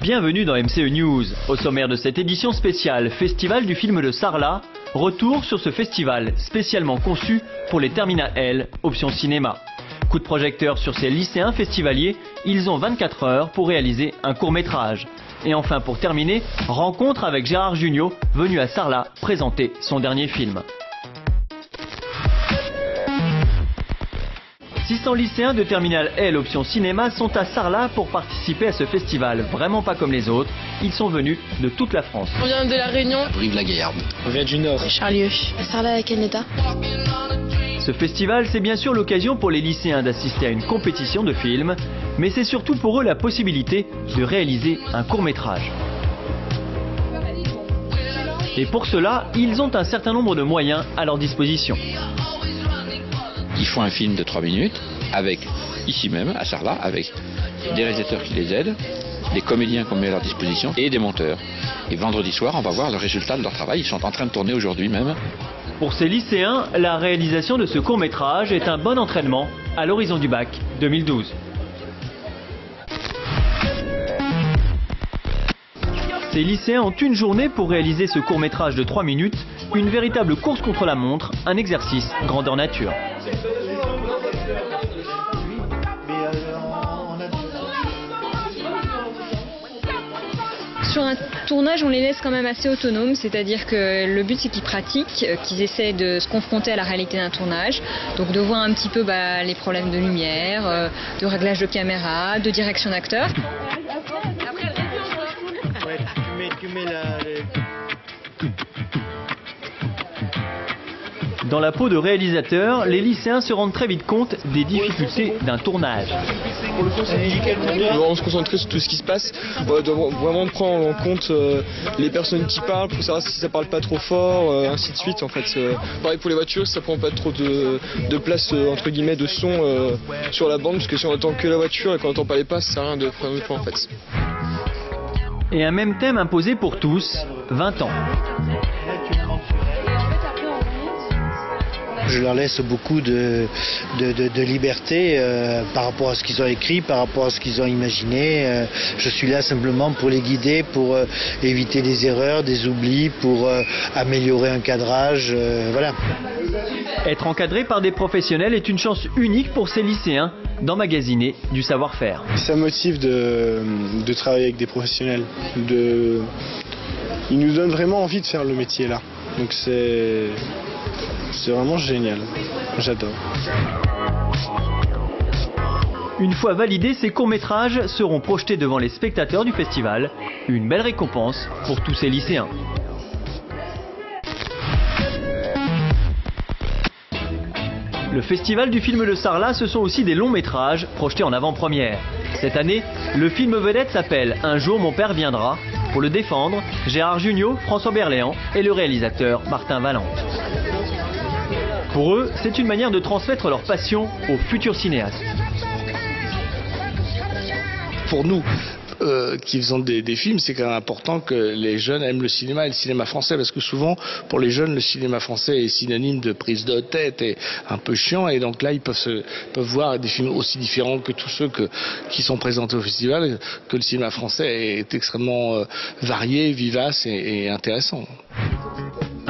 Bienvenue dans MCE News. Au sommaire de cette édition spéciale Festival du film de Sarlat, retour sur ce festival spécialement conçu pour les terminales L, option cinéma. Coup de projecteur sur ces lycéens festivaliers, ils ont 24 heures pour réaliser un court-métrage. Et enfin pour terminer, rencontre avec Gérard Jugnot, venu à Sarlat présenter son dernier film. 600 lycéens de terminale L option cinéma sont à Sarlat pour participer à ce festival. Vraiment pas comme les autres, ils sont venus de toute la France. On vient de La Réunion. Brive-la-Gaillarde. On vient du Nord. Charlieu. Sarlat à quel état? Ce festival, c'est bien sûr l'occasion pour les lycéens d'assister à une compétition de films, mais c'est surtout pour eux la possibilité de réaliser un court-métrage. Et pour cela, ils ont un certain nombre de moyens à leur disposition. Ils font un film de 3 minutes, avec, ici même, à Sarlat, avec des réalisateurs qui les aident, des comédiens qu'on met à leur disposition et des monteurs. Et vendredi soir, on va voir le résultat de leur travail. Ils sont en train de tourner aujourd'hui même. Pour ces lycéens, la réalisation de ce court-métrage est un bon entraînement à l'horizon du bac 2012. Ces lycéens ont une journée pour réaliser ce court-métrage de 3 minutes, une véritable course contre la montre, un exercice grandeur nature. Sur un tournage, on les laisse quand même assez autonomes, c'est-à-dire que le but c'est qu'ils pratiquent, qu'ils essaient de se confronter à la réalité d'un tournage, donc de voir un petit peu les problèmes de lumière, de réglage de caméra, de direction d'acteur. Dans la peau de réalisateur, les lycéens se rendent très vite compte des difficultés d'un tournage. On doit se concentrer sur tout ce qui se passe. On doit vraiment prendre en compte les personnes qui parlent pour savoir si ça parle pas trop fort, ainsi de suite. En fait, pareil pour les voitures, ça prend pas trop de place entre guillemets de son sur la bande, parce que si on entend que la voiture et qu'on entend pas les passes, ça sert à rien de prendre le point en fait. Et un même thème imposé pour tous, 20 ans. Je leur laisse beaucoup de liberté par rapport à ce qu'ils ont écrit, par rapport à ce qu'ils ont imaginé. Je suis là simplement pour les guider, pour éviter des erreurs, des oublis, pour améliorer un cadrage. Voilà. Être encadré par des professionnels est une chance unique pour ces lycéens d'emmagasiner du savoir-faire. Ça motive de travailler avec des professionnels. Ils nous donnent vraiment envie de faire le métier là. Donc c'est vraiment génial, j'adore. Une fois validés, ces courts-métrages seront projetés devant les spectateurs du festival. Une belle récompense pour tous ces lycéens. Le festival du film de Sarlat, ce sont aussi des longs-métrages projetés en avant-première. Cette année, le film vedette s'appelle « Un jour mon père viendra ». Pour le défendre, Gérard Jugnot, François Berléand et le réalisateur Martin Valente. Pour eux, c'est une manière de transmettre leur passion aux futurs cinéastes. Pour nous, qui faisons des films, c'est quand même important que les jeunes aiment le cinéma et le cinéma français, parce que souvent, pour les jeunes, le cinéma français est synonyme de prise de tête et un peu chiant, et donc là, ils peuvent voir des films aussi différents que tous ceux qui sont présentés au festival, que le cinéma français est extrêmement varié, vivace et intéressant.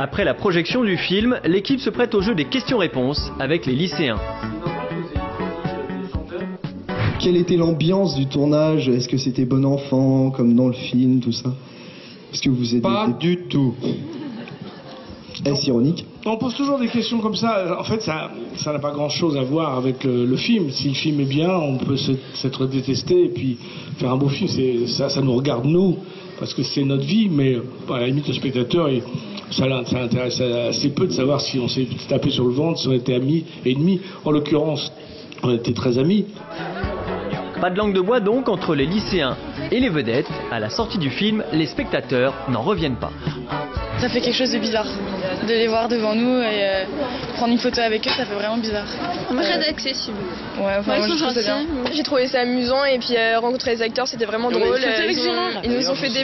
Après la projection du film, l'équipe se prête au jeu des questions-réponses avec les lycéens. Quelle était l'ambiance du tournage? Est-ce que c'était bon enfant, comme dans le film, tout ça? Est-ce que vous êtes... Pas du tout. Est-ce ironique? On pose toujours des questions comme ça. En fait, ça n'a pas grand-chose à voir avec le film. Si le film est bien, on peut s'être détesté et puis faire un beau film. Ça nous regarde nous, parce que c'est notre vie, mais à la limite, le spectateur... Ça l'intéresse assez peu de savoir si on s'est tapé sur le ventre, si on était amis et ennemis. En l'occurrence, on était très amis. Pas de langue de bois donc entre les lycéens et les vedettes. À la sortie du film, les spectateurs n'en reviennent pas. Ça fait quelque chose de bizarre. De les voir devant nous et prendre une photo avec eux, ça fait vraiment bizarre. Très accessible. Ouais, enfin, moi, je trouve ça bien. J'ai trouvé ça amusant et puis rencontrer les acteurs, c'était vraiment drôle. Ils nous ont fait des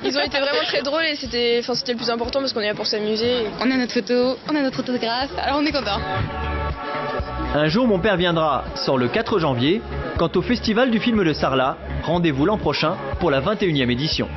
ils ont été vraiment très drôles et c'était le plus important parce qu'on est là pour s'amuser. On a notre photo, on a notre autographe, alors on est content. Un jour mon père viendra sort le 4 janvier. Quant au festival du film de Sarlat, Rendez-vous l'an prochain pour la 21e édition.